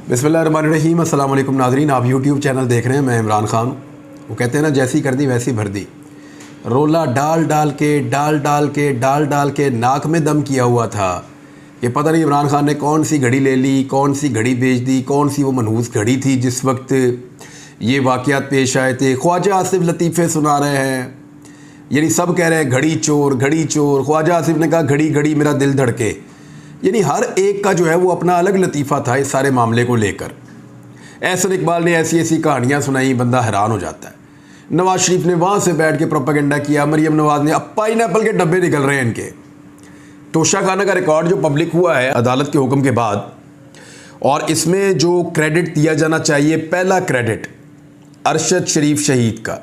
बिस्मिल्लाहिर्रहमानिर्रहीम। अस्सलाम वालेकुम नाज़रीन, आप यूट्यूब चैनल देख रहे हैं। मैं इमरान ख़ान। वो कहते हैं ना, जैसी कर दी वैसी भर दी। रोला डाल डाल के नाक में दम किया हुआ था कि पता नहीं इमरान ख़ान ने कौन सी घड़ी ले ली, कौन सी घड़ी बेच दी, कौन सी वो मनहूस घड़ी थी जिस वक्त ये वाक़यात पेश आए थे। ख्वाजा आसिफ लतीफ़े सुना रहे हैं, यानी सब कह रहे हैं घड़ी चोर घड़ी चोर। ख्वाजा आसिफ ने कहा घड़ी घड़ी मेरा दिल धड़के। यानी हर एक का जो है वो अपना अलग लतीफ़ा था इस सारे मामले को लेकर। एहसन इकबाल ने ऐसी ऐसी कहानियाँ सुनाई, बंदा हैरान हो जाता है। नवाज शरीफ ने वहाँ से बैठ के प्रोपेगेंडा किया। मरियम नवाज ने, अब पाइनएप्पल के डब्बे निकल रहे हैं इनके। तोशाखाना का रिकॉर्ड जो पब्लिक हुआ है अदालत के हुक्म के बाद, और इसमें जो क्रेडिट दिया जाना चाहिए, पहला क्रेडिट अरशद शरीफ शहीद का,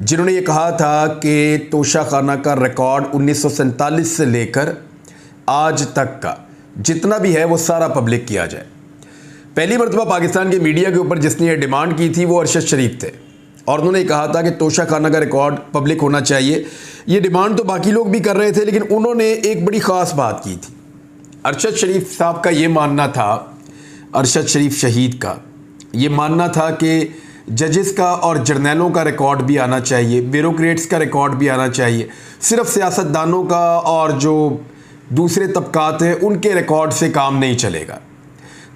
जिन्होंने ये कहा था कि तोशाखाना का रिकॉर्ड 1947 से लेकर आज तक का जितना भी है वो सारा पब्लिक किया जाए। पहली मरतबा पाकिस्तान के मीडिया के ऊपर जिसने ये डिमांड की थी वो अरशद शरीफ थे, और उन्होंने कहा था कि तोशाखाना का रिकॉर्ड पब्लिक होना चाहिए। ये डिमांड तो बाकी लोग भी कर रहे थे, लेकिन उन्होंने एक बड़ी ख़ास बात की थी। अरशद शरीफ साहब का ये मानना था, अरशद शरीफ शहीद का ये मानना था कि जजेस का और जर्नैलों का रिकॉर्ड भी आना चाहिए, ब्यूरोक्रेट्स का रिकॉर्ड भी आना चाहिए। सिर्फ सियासतदानों का और जो दूसरे तबकात हैं उनके रिकॉर्ड से काम नहीं चलेगा।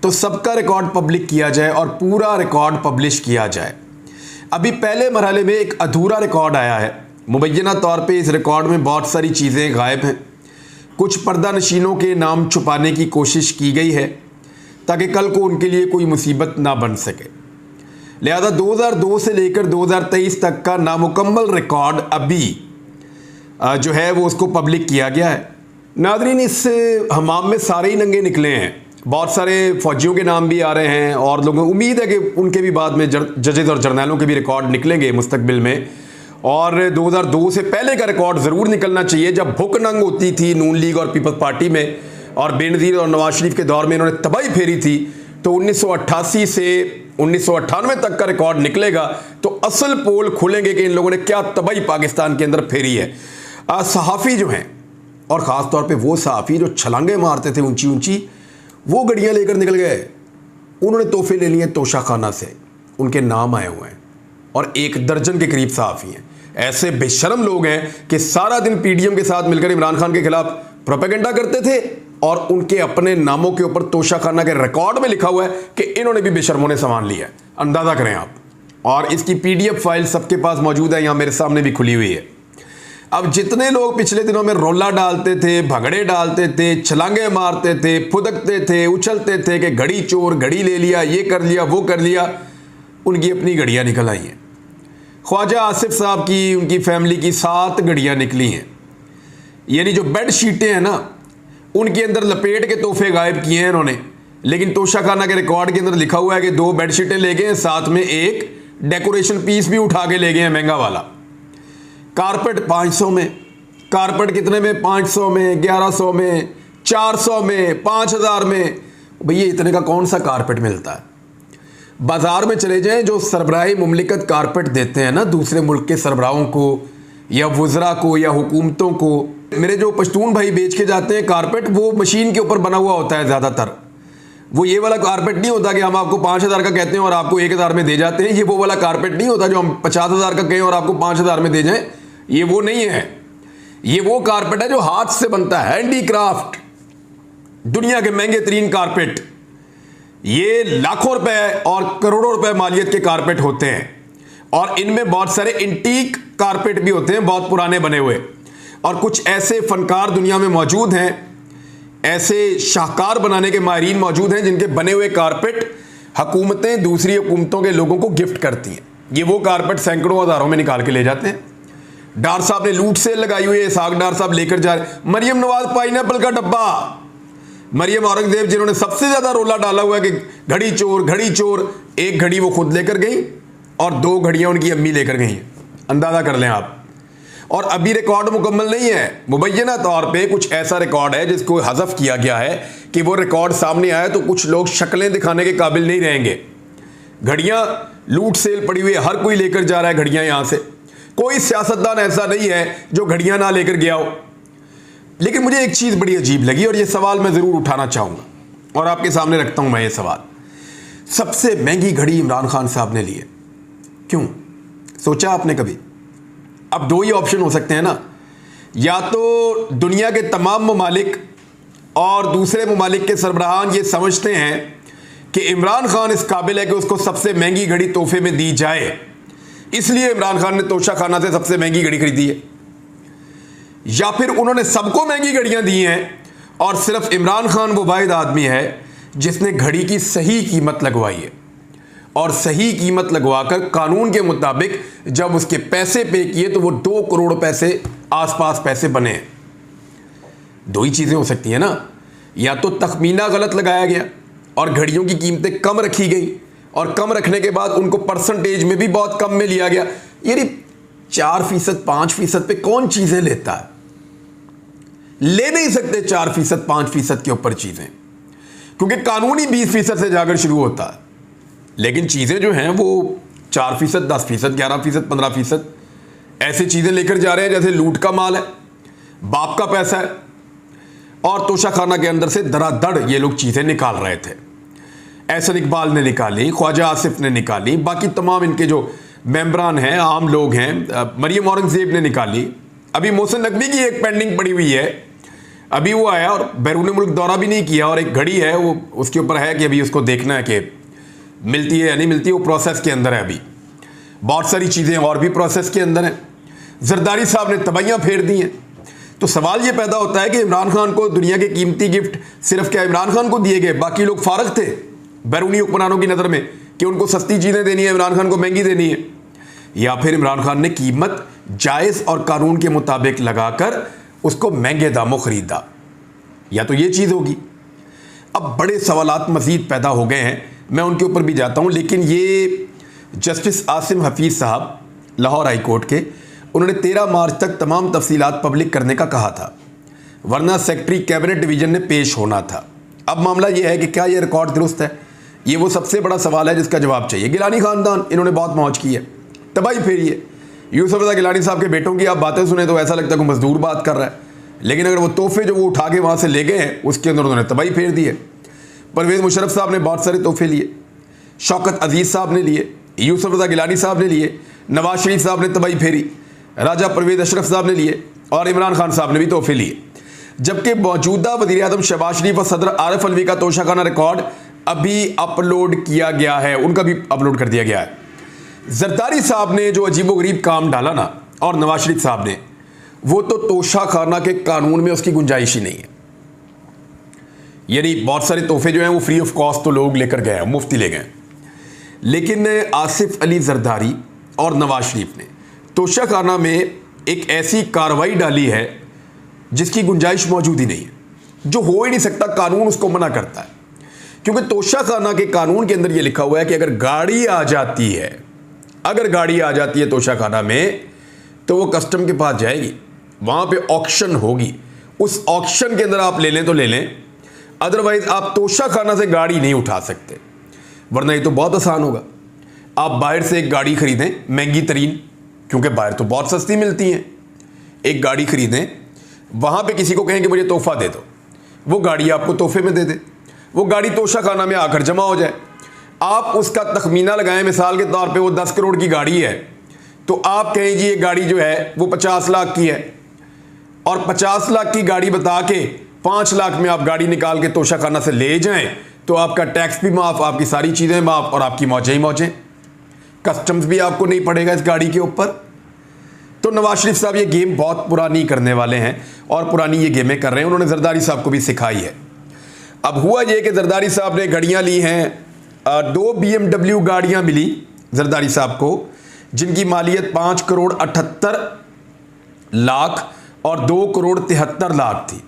तो सबका रिकॉर्ड पब्लिक किया जाए और पूरा रिकॉर्ड पब्लिश किया जाए। अभी पहले मरहले में एक अधूरा रिकॉर्ड आया है। मुबैना तौर पे इस रिकॉर्ड में बहुत सारी चीज़ें गायब हैं। कुछ पर्दा नशीनों के नाम छुपाने की कोशिश की गई है ताकि कल को उनके लिए कोई मुसीबत ना बन सके। लिहाजा 2002 से लेकर 2023 तक का नामुकम्मल रिकॉर्ड अभी जो है वो उसको पब्लिक किया गया है। नाज़रीन, इस हमाम में सारे ही नंगे निकले हैं। बहुत सारे फौजियों के नाम भी आ रहे हैं, और लोगों को उम्मीद है कि उनके भी बाद में जजेस और जर्नैलों के भी रिकॉर्ड निकलेंगे मुस्तकबिल में। और 2002 से पहले का रिकॉर्ड ज़रूर निकलना चाहिए, जब भुक नंग होती थी नून लीग और पीपल्स पार्टी में, और बेनज़ीर और नवाज शरीफ के दौर में इन्होंने तबाही फेरी थी। तो 1988 से 1998 तक का रिकॉर्ड निकलेगा तो असल पोल खुलेंगे कि इन लोगों ने क्या तबाही पाकिस्तान के अंदर फेरी है। सहाफ़ी जो हैं, और ख़ास तौर पे वो सहाफ़ी जो छलांगे मारते थे ऊंची ऊंची, वो गड्डियाँ लेकर निकल गए। उन्होंने तोहफे ले लिए तोशाखाना से, उनके नाम आए हुए हैं, और 1 दर्जन के करीब सहाफ़ी हैं। ऐसे बेशरम लोग हैं कि सारा दिन पीडीएम के साथ मिलकर इमरान खान के खिलाफ प्रोपेगेंडा करते थे, और उनके अपने नामों के ऊपर तोशाखाना के रिकॉर्ड में लिखा हुआ है कि इन्होंने भी बेशर्मों ने सामान लिया है। अंदाज़ा करें आप। और इसकी PDF फाइल सबके पास मौजूद है, यहाँ मेरे सामने भी खुली हुई है। अब जितने लोग पिछले दिनों में रोला डालते थे, भगड़े डालते थे, छलांगे मारते थे, फुदकते थे, उछलते थे कि घड़ी चोर, घड़ी ले लिया, ये कर लिया, वो कर लिया, उनकी अपनी घड़ियाँ निकल आई हैं। ख्वाजा आसिफ साहब की, उनकी फैमिली की 7 घड़ियाँ निकली हैं। यानी जो बेड शीटें हैं ना, उनके अंदर लपेट के तोहफे गायब किए हैं इन्होंने, लेकिन तोशाखाना के रिकॉर्ड के अंदर लिखा हुआ है कि 2 बेड शीटें ले गए हैं, साथ में एक डेकोरेशन पीस भी उठा के ले गए हैं महंगा वाला। कारपेट 500 में, कारपेट कितने में? 500 में, 1100 में, 400 में, 5000 में। भैया इतने का कौन सा कारपेट मिलता है? बाज़ार में चले जाएं, जो सरबराही मुमलिकत कारपेट देते हैं ना दूसरे मुल्क के सरबराहों को या वज़रा को या हुकूमतों को, मेरे जो पश्तून भाई बेच के जाते हैं कारपेट, वो मशीन के ऊपर बना हुआ होता है ज़्यादातर। वो ये वाला कारपेट नहीं होता कि हम आपको 5000 का कहते हैं और आपको 1000 में दे जाते हैं। ये वो वाला कारपेट नहीं होता जो हम 50,000 का कहें और आपको 5000 में दे जाएं। ये वो नहीं है। ये वो कारपेट है जो हाथ से बनता है, हैंडीक्राफ्ट, दुनिया के महंगे तरीन कारपेट। ये लाखों रुपए और करोड़ों रुपए मालियत के कारपेट होते हैं, और इनमें बहुत सारे इंटीक कारपेट भी होते हैं, बहुत पुराने बने हुए। और कुछ ऐसे फनकार दुनिया में मौजूद हैं, ऐसे शाहकार बनाने के माहिरीन मौजूद हैं, जिनके बने हुए कारपेट हुकूमतें दूसरी हुकूमतों के लोगों को गिफ्ट करती हैं। ये वो कारपेट सैकड़ों हज़ारों में निकाल के ले जाते हैं। डार साहब ने लूट सेल लगाई हुई है, साग डार साहब लेकर जा रहे। मरियम नवाज पाइनएप्पल का डब्बा, मरियम औरंगजेब जिन्होंने सबसे ज्यादा रोला डाला हुआ है कि घड़ी चोर घड़ी चोर। 1 घड़ी वो खुद लेकर गई और 2 घड़ियां उनकी अम्मी लेकर गई। अंदाजा कर लें आप। और अभी रिकॉर्ड मुकम्मल नहीं है। मुबैना तौर पे कुछ ऐसा रिकॉर्ड है जिसको हज़फ किया गया है कि वो रिकॉर्ड सामने आया तो कुछ लोग शक्लें दिखाने के काबिल नहीं रहेंगे। घड़ियां लूट सेल पड़ी हुई है, हर कोई लेकर जा रहा है घड़ियां। यहां से कोई सियासतदान ऐसा नहीं है जो घड़ियां ना लेकर गया हो। लेकिन मुझे एक चीज़ बड़ी अजीब लगी और ये सवाल मैं ज़रूर उठाना चाहूँगा और आपके सामने रखता हूँ मैं ये सवाल सबसे महंगी घड़ी इमरान खान साहब ने ली है। क्यों? सोचा आपने कभी? अब दो ही ऑप्शन हो सकते हैं ना, या तो दुनिया के तमाम ममालिक और दूसरे ममालिक के सरबराहान ये समझते हैं कि इमरान खान इस काबिल है कि उसको सबसे महंगी घड़ी तोहफे में दी जाए, इसलिए इमरान खान ने तोशाखाना से सबसे महंगी घड़ी खरीदी है, या फिर उन्होंने सबको महंगी घड़ियां दी हैं और सिर्फ इमरान खान वो वाहिद आदमी है जिसने घड़ी की सही कीमत लगवाई है, और सही कीमत लगवाकर कानून के मुताबिक जब उसके पैसे पे किए तो वो 2 करोड़ पैसे आसपास पैसे बने हैं। दो ही चीज़ें हो सकती हैं ना, या तो तखमीना गलत लगाया गया और घड़ियों की कीमतें कम रखी गई, और कम रखने के बाद उनको परसेंटेज में भी बहुत कम में लिया गया। यानी 4%, 5% पे कौन चीज़ें लेता है? ले नहीं सकते 4%, 5% के ऊपर चीज़ें, क्योंकि कानूनी 20% से जाकर शुरू होता है। लेकिन चीज़ें जो हैं वो 4%, 10%, 11%, 15% ऐसी चीज़ें लेकर जा रहे हैं जैसे लूट का माल है, बाप का पैसा है, और तोशाखाना के अंदर से धड़ाधड़ ये लोग चीज़ें निकाल रहे थे। एहसन इकबाल ने निकाली, ख्वाजा आसिफ ने निकाली, बाकी तमाम इनके जो मेंबरान हैं, आम लोग हैं, मरियम औरंगजेब ने निकाली। अभी मोहसिन नकवी की एक पेंडिंग पड़ी हुई है, अभी वो आया और बैरून मुल्क दौरा भी नहीं किया, और एक घड़ी है वो उसके ऊपर है कि अभी उसको देखना है कि मिलती है या नहीं मिलती, वो प्रोसेस के अंदर है। अभी बहुत सारी चीज़ें और भी प्रोसेस के अंदर हैं। जरदारी साहब ने तबाहियाँ फेर दी हैं। तो सवाल ये पैदा होता है कि इमरान खान को दुनिया के कीमती गिफ्ट सिर्फ क्या इमरान खान को दिए गए, बाकी लोग फारग थे बैरूनी हुक्मरानों की नज़र में कि उनको सस्ती चीज़ें देनी है, इमरान खान को महंगी देनी है, या फिर इमरान खान ने कीमत जायज़ और कानून के मुताबिक लगाकर उसको महंगे दामों ख़रीदा, या तो ये चीज़ होगी। अब बड़े सवालात मज़ीद पैदा हो गए हैं, मैं उनके ऊपर भी जाता हूँ, लेकिन ये जस्टिस आसिम हफीज़ साहब लाहौर हाई कोर्ट के, उन्होंने 13 मार्च तक तमाम तफसीलात पब्लिक करने का कहा था, वरना सेक्रेटरी कैबिनेट डिवीज़न ने पेश होना था। अब मामला ये है कि क्या ये रिकॉर्ड दुरुस्त है, ये वो सबसे बड़ा सवाल है जिसका जवाब चाहिए। गिलानी ख़ानदान, इन्होंने बहुत मौज की है, तबाही फेरी है। यूसुफ रज़ा गिलानी साहब के बेटों की आप बातें सुने तो ऐसा लगता है कोई मजदूर बात कर रहा है, लेकिन अगर वो तोहफे जो वो उठा के वहाँ से ले गए हैं उसके अंदर उन्होंने तबाही फेर दी है। परवेज़ मुशर्रफ साहब ने बहुत सारे तोहफे लिए, शौकत अजीज़ साहब ने लिए, यूसुफ रज़ा गिलानी साहब ने लिए, नवाज शरीफ साहब ने तबाही फेरी, राजा परवेज़ अशरफ साहब ने लिए, और इमरान खान साहब ने भी तोहफे लिए। जबकि मौजूदा वज़ीर आज़म शहबाज शरीफ और सदर आरिफ अलवी का तोशाखाना रिकॉर्ड अभी अपलोड किया गया है, उनका भी अपलोड कर दिया गया है। जरदारी साहब ने जो अजीबोगरीब काम डाला ना, और नवाज शरीफ साहब ने, वो तो तोशाखाना के कानून में उसकी गुंजाइश ही नहीं है। यानी बहुत सारे तोहफे जो हैं वो फ्री ऑफ कॉस्ट तो लोग लेकर गए हैं, मुफ्ती ले गए, लेकिन आसिफ अली जरदारी और नवाज शरीफ ने तोशाखाना में एक ऐसी कार्रवाई डाली है जिसकी गुंजाइश मौजूद ही नहीं है, जो हो ही नहीं सकता, कानून उसको मना करता है। क्योंकि तोशाखाना के कानून के अंदर ये लिखा हुआ है कि अगर गाड़ी आ जाती है, अगर गाड़ी आ जाती है तोशाखाना में, तो वो कस्टम के पास जाएगी, वहाँ पे ऑक्शन होगी, उस ऑक्शन के अंदर आप ले लें तो ले लें, अदरवाइज आप तोशाखाना से गाड़ी नहीं उठा सकते। वरना ये तो बहुत आसान होगा, आप बाहर से एक गाड़ी खरीदें महंगी तरीन, क्योंकि बाहर तो बहुत सस्ती मिलती हैं, एक गाड़ी खरीदें, वहाँ पे किसी को कहें कि मुझे तोहफा दे दो, वो गाड़ी आपको तोहफे में दे दे, वो गाड़ी तोशाखाना में आकर जमा हो जाए, आप उसका तखमीना लगाएं, मिसाल के तौर पे वो 10 करोड़ की गाड़ी है, तो आप कहें जी ये गाड़ी जो है वो 50 लाख की है, और 50 लाख की गाड़ी बता के 5 लाख में आप गाड़ी निकाल के तोशाखाना से ले जाएं, तो आपका टैक्स भी माफ़, आपकी सारी चीज़ें माफ़, और आपकी मौजें ही मौजें, कस्टम्स भी आपको नहीं पड़ेगा इस गाड़ी के ऊपर। तो नवाज शरीफ साहब ये गेम बहुत पुरानी करने वाले हैं, और पुरानी ये गेमें कर रहे हैं, उन्होंने जरदारी साहब को भी सिखाई है। अब हुआ ये कि जरदारी साहब ने घड़ियाँ ली हैं, 2 BMW गाड़ियाँ मिली जरदारी साहब को, जिनकी मालियत 5 करोड़ 78 लाख और 2 करोड़ 73 लाख थी,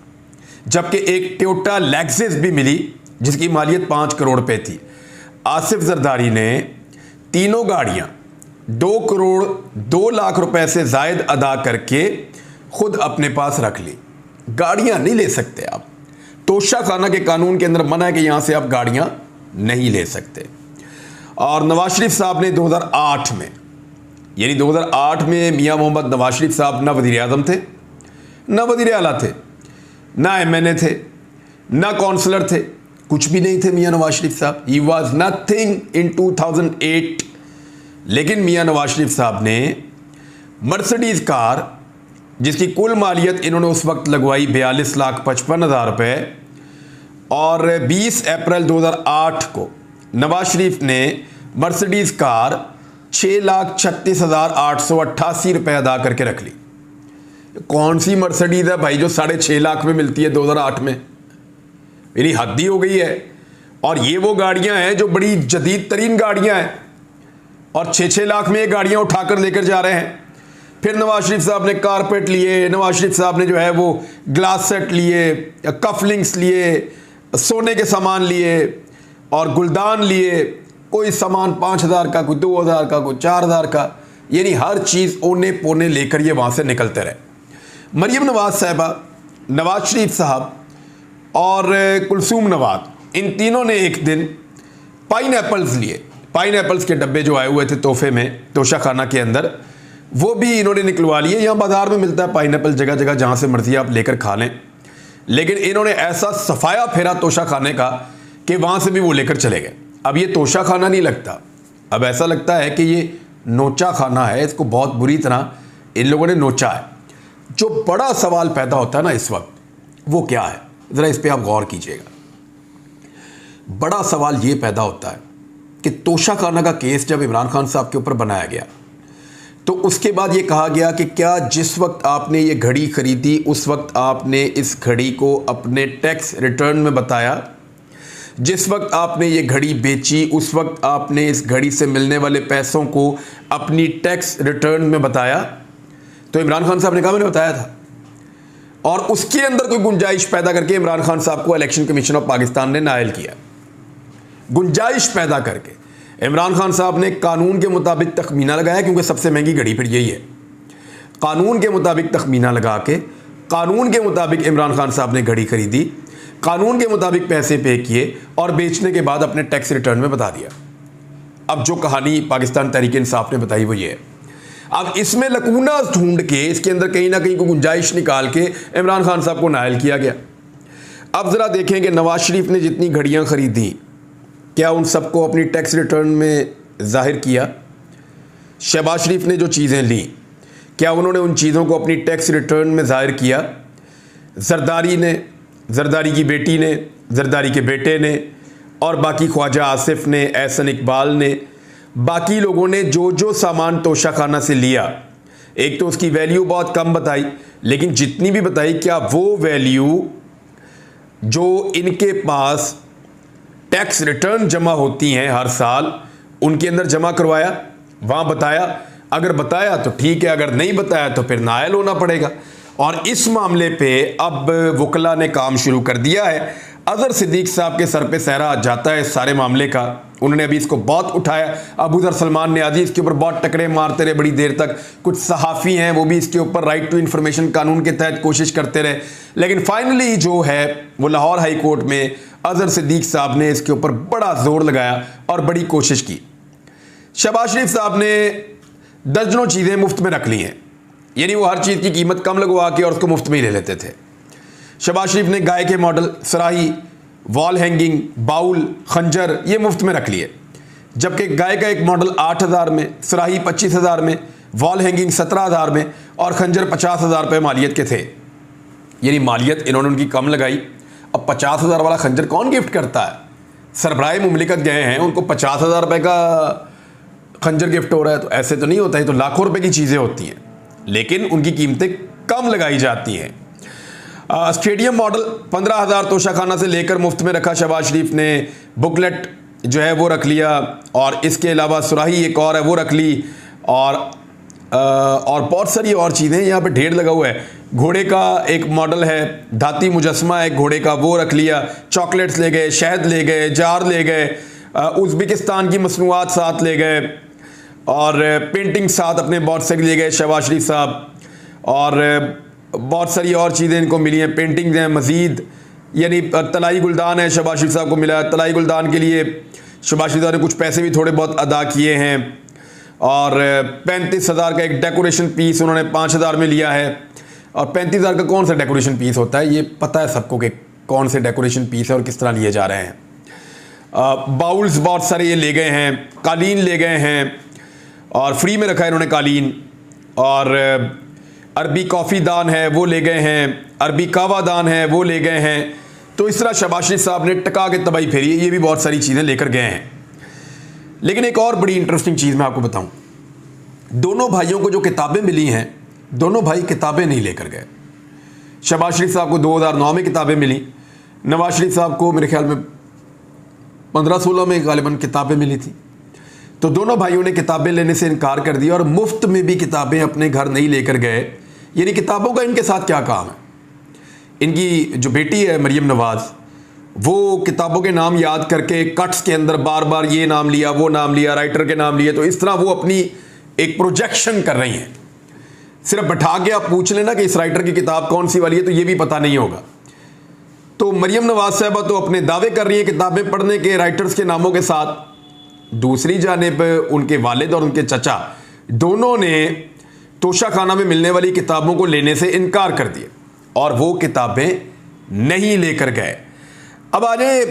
जबकि एक टोयोटा लेक्सस भी मिली जिसकी मालियत 5 करोड़ पे थी। आसिफ जरदारी ने तीनों गाड़ियाँ 2 करोड़ 2 लाख रुपए से जायद अदा करके खुद अपने पास रख ली। गाड़ियाँ नहीं ले सकते आप, तोशाखाना के कानून के अंदर मना है कि यहाँ से आप गाड़ियाँ नहीं ले सकते। और नवाज शरीफ साहब ने 2008 में, यानी 2008 में मियाँ मोहम्मद नवाज शरीफ साहब ना वज़ीर आज़म थे, ना वज़ीर आला थे, ना MNA थे, ना काउंसलर थे, कुछ भी नहीं थे मियाँ नवाज शरीफ साहब, ही वॉज नथिंग इन 2008। लेकिन मियाँ नवाज शरीफ साहब ने मर्सिडीज़ कार, जिसकी कुल मालियत इन्होंने उस वक्त लगवाई 42,55,000 रुपये, और 20 अप्रैल 2008 को नवाज शरीफ ने मर्सिडीज़ कार 6,36,888 रुपये अदा करके रख ली। कौन सी मर्सिडीज़ है भाई जो 6.5 लाख में मिलती है 2008 में? मेरी हद ही हो गई है। और ये वो गाड़ियां हैं जो बड़ी जदीद तरीन गाड़ियां हैं, और 6-6 लाख में ये गाड़ियां उठाकर लेकर जा रहे हैं। फिर नवाज शरीफ साहब ने कारपेट लिए, नवाज शरीफ साहब ने जो है वो ग्लास सेट लिए, कफलिंग्स लिए, सोने के सामान लिए और गुलदान लिए। कोई सामान 5,000 का, कोई 2,000 का, कोई 4,000 का, यानी हर चीज़ ओने पोने लेकर ये वहाँ से निकलते रहे। मरीम नवाज साहबा, नवाज शरीफ साहब और कुलसूम नवाज, इन तीनों ने एक दिन पाइन एप्पल्स लिए। पाइन एप्पल्स के डब्बे जो आए हुए थे तोहफे में तोशा खाना के अंदर, वो भी इन्होंने निकलवा लिए। यहाँ बाज़ार में मिलता है पाइन एप्पल जगह जगह, जहाँ से मर्जी आप लेकर खा लें। लेकिन इन्होंने ऐसा सफाया फेरा तोशा खाने का कि वहाँ से भी वो लेकर चले गए। अब ये तोशा खाना नहीं लगता, अब ऐसा लगता है कि ये नोचा खाना है। इसको बहुत बुरी तरह इन लोगों ने नोचा है। जो बड़ा सवाल पैदा होता है ना इस वक्त, वो क्या है, ज़रा इस पर आप गौर कीजिएगा। बड़ा सवाल ये पैदा होता है कि तोशा खाना का केस जब इमरान खान साहब के ऊपर बनाया गया, तो उसके बाद ये कहा गया कि क्या जिस वक्त आपने ये घड़ी खरीदी उस वक्त आपने इस घड़ी को अपने टैक्स रिटर्न में बताया? जिस वक्त आपने ये घड़ी बेची उस वक्त आपने इस घड़ी से मिलने वाले पैसों को अपनी टैक्स रिटर्न में बताया? तो इमरान खान साहब ने कहा मैंने बताया था। और उसके अंदर कोई गुंजाइश पैदा करके इमरान खान साहब को इलेक्शन कमीशन ऑफ पाकिस्तान ने नायल किया। गुंजाइश पैदा करके इमरान खान साहब ने कानून के मुताबिक तखमीना लगाया, क्योंकि सबसे महंगी घड़ी फिर यही है। कानून के मुताबिक तखमीना लगा के कानून के मुताबिक इमरान खान साहब ने घड़ी खरीदी, कानून के मुताबिक पैसे पे किए और बेचने के बाद अपने टैक्स रिटर्न में बता दिया। अब जो कहानी पाकिस्तान तहरीक इंसाफ ने बताई वो ये है। अब इसमें लकूना ढूंढ के इसके अंदर कहीं ना कहीं को गुंजाइश निकाल के इमरान खान साहब को नायल किया गया। अब ज़रा देखें कि नवाज शरीफ ने जितनी घड़ियाँ ख़रीदी, क्या उन सबको अपनी टैक्स रिटर्न में ज़ाहिर किया? शहबाज शरीफ ने जो चीज़ें ली, क्या उन्होंने उन चीज़ों को अपनी टैक्स रिटर्न में ज़ाहिर किया? जरदारी ने, जरदारी की बेटी ने, जरदारी के बेटे ने, और बाकी ख्वाजा आसिफ ने, एहसन इकबाल ने, बाकी लोगों ने जो जो सामान तोशा खाना से लिया, एक तो उसकी वैल्यू बहुत कम बताई, लेकिन जितनी भी बताई क्या वो वैल्यू जो इनके पास टैक्स रिटर्न जमा होती हैं हर साल उनके अंदर जमा करवाया, वहाँ बताया? अगर बताया तो ठीक है, अगर नहीं बताया तो फिर नायल होना पड़ेगा। और इस मामले पे अब वकला ने काम शुरू कर दिया है। अजहर सिद्दीक साहब के सर पे सहरा जाता है इस सारे मामले का। उन्होंने अभी इसको बहुत उठाया। अबू ज़र सलमान न्याजी इसके ऊपर बहुत टकरे मारते रहे बड़ी देर तक। कुछ सहाफ़ी हैं वो भी इसके ऊपर राइट टू इन्फॉर्मेशन कानून के तहत कोशिश करते रहे, लेकिन फाइनली जो है वो लाहौर हाई कोर्ट में अजहर सिद्दीक साहब ने इसके ऊपर बड़ा जोर लगाया और बड़ी कोशिश की। शहबाज शरीफ साहब ने दर्जनों चीज़ें मुफ्त में रख ली हैं, यानी वो हर चीज़ की कीमत कम लगवा के और उसको मुफ्त में ही ले लेते थे। शहबाज शरीफ ने गाय के मॉडल, सराही, वॉल हैंगिंग, बाउल, खंजर ये मुफ्त में रख लिए, जबकि गाय का एक मॉडल 8,000 में, सराही 25,000 में, वॉल हैंगिंग 17,000 में और खंजर 50,000 रुपये मालियत के थे। यानी मालियत इन्होंने उनकी कम लगाई। अब 50,000 वाला खंजर कौन गिफ्ट करता है? सरबराह मुमलिकत गए हैं, उनको 50,000 रुपये का खंजर गिफ्ट हो रहा है, तो ऐसे तो नहीं होता है, तो लाखों रुपए की चीज़ें होती हैं, लेकिन उनकी कीमतें कम लगाई जाती हैं। स्टेडियम मॉडल 15,000 तोशाखाना से लेकर मुफ्त में रखा शहबाज शरीफ ने। बुकलेट जो है वो रख लिया, और इसके अलावा सुराही एक और है वो रख ली, और बहुत सारी और चीज़ें यहाँ पे ढेर लगा हुआ है। घोड़े का एक मॉडल है, धाती मुजस्मा है घोड़े का, वो रख लिया। चॉकलेट्स ले गए, शहद ले गए, जार ले गए, उज़्बेकिस्तान की मसनूआत साथ ले गए, और पेंटिंग साथ अपने बहुत सारी ले गए शहबाज शरीफ साहब, और बहुत सारी और चीज़ें इनको मिली हैं, पेंटिंग्स हैं मज़ीद। यानी तलाई गुलदान है शहबाज शरीफ साहब को मिला है। तलाई गुलदान के लिए शहबाज शरीफ साहब ने कुछ पैसे भी थोड़े बहुत अदा किए हैं, और 35,000 का एक डेकोरेशन पीस उन्होंने 5,000 में लिया है। और 35,000 का कौन सा डेकोरेशन पीस होता है ये पता है सबको कि कौन से डेकोरेशन पीस है और किस तरह लिए जा रहे हैं। बाउल्स बहुत सारे ये ले गए हैं, कालीन ले गए हैं और फ्री में रखा है इन्होंने कालीन, और अरबी कॉफ़ी दान है वो ले गए हैं, अरबी कावा दान है वो ले गए हैं। तो इस तरह शहबाज शरीफ साहब ने टका के तबाही फेरी है, ये भी बहुत सारी चीज़ें लेकर गए हैं। लेकिन एक और बड़ी इंटरेस्टिंग चीज़ मैं आपको बताऊं, दोनों भाइयों को जो किताबें मिली हैं, दोनों भाई किताबें नहीं लेकर गए। शहबाज शरीफ साहब को 2009 में किताबें मिली, नवाज शरीफ साहब को मेरे ख्याल में 15-16 में गालिबन किताबें मिली थी। तो दोनों भाइयों ने किताबें लेने से इनकार कर दिया और मुफ्त में भी किताबें अपने घर नहीं लेकर गए। यानी किताबों का इनके साथ क्या काम है। इनकी जो बेटी है मरियम नवाज़, वो किताबों के नाम याद करके कट्स के अंदर बार बार ये नाम लिया, वो नाम लिया, राइटर के नाम लिए, तो इस तरह वो अपनी एक प्रोजेक्शन कर रही हैं। सिर्फ बैठा के आप पूछ लेना कि इस राइटर की किताब कौन सी वाली है, तो ये भी पता नहीं होगा। तो मरियम नवाज साहबा तो अपने दावे कर रही है किताबें पढ़ने के राइटर्स के नामों के साथ। दूसरी जानिब उनके वालिद और उनके चचा दोनों ने तोशाखाना में मिलने वाली किताबों को लेने से इनकार कर दिया और वो किताबें नहीं लेकर गए। अब आ जाए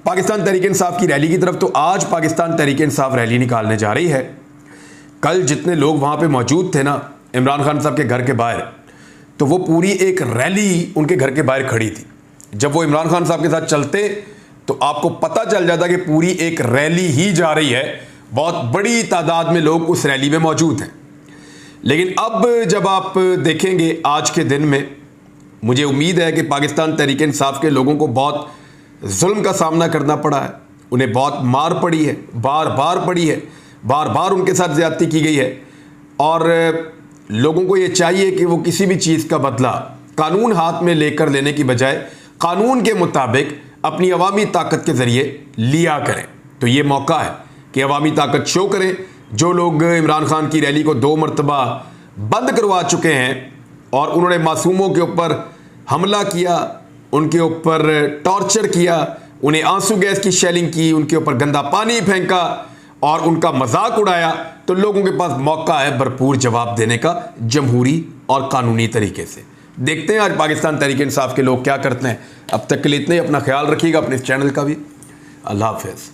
पाकिस्तान तहरीक इंसाफ की रैली की तरफ। तो आज पाकिस्तान तहरीक इंसाफ रैली निकालने जा रही है। कल जितने लोग वहाँ पे मौजूद थे ना इमरान खान साहब के घर के बाहर, तो वो पूरी एक रैली उनके घर के बाहर खड़ी थी। जब वो इमरान खान साहब के साथ चलते तो आपको पता चल जाता कि पूरी एक रैली ही जा रही है। बहुत बड़ी तादाद में लोग उस रैली में मौजूद हैं। लेकिन अब जब आप देखेंगे आज के दिन में, मुझे उम्मीद है कि पाकिस्तान तहरीक इंसाफ के लोगों को बहुत जुल्म का सामना करना पड़ा है, उन्हें बहुत मार पड़ी है, बार बार पड़ी है, बार बार उनके साथ ज़्यादती की गई है। और लोगों को ये चाहिए कि वो किसी भी चीज़ का बदला कानून हाथ में लेकर लेने की बजाय कानून के मुताबिक अपनी अवामी ताकत के ज़रिए लिया करें। तो ये मौका है कि अवामी ताकत शो करें। जो लोग इमरान खान की रैली को 2 मरतबा बंद करवा चुके हैं और उन्होंने मासूमों के ऊपर हमला किया, उनके ऊपर टॉर्चर किया, उन्हें आंसू गैस की शेलिंग की, उनके ऊपर गंदा पानी फेंका और उनका मजाक उड़ाया, तो लोगों के पास मौका है भरपूर जवाब देने का जमहूरी और कानूनी तरीके से। देखते हैं आज पाकिस्तान तहरीक इंसाफ के लोग क्या करते हैं। अब तक के लिए इतने ही। अपना ख्याल रखिएगा, अपने इस चैनल का भी। अल्लाह हाफ़िज़।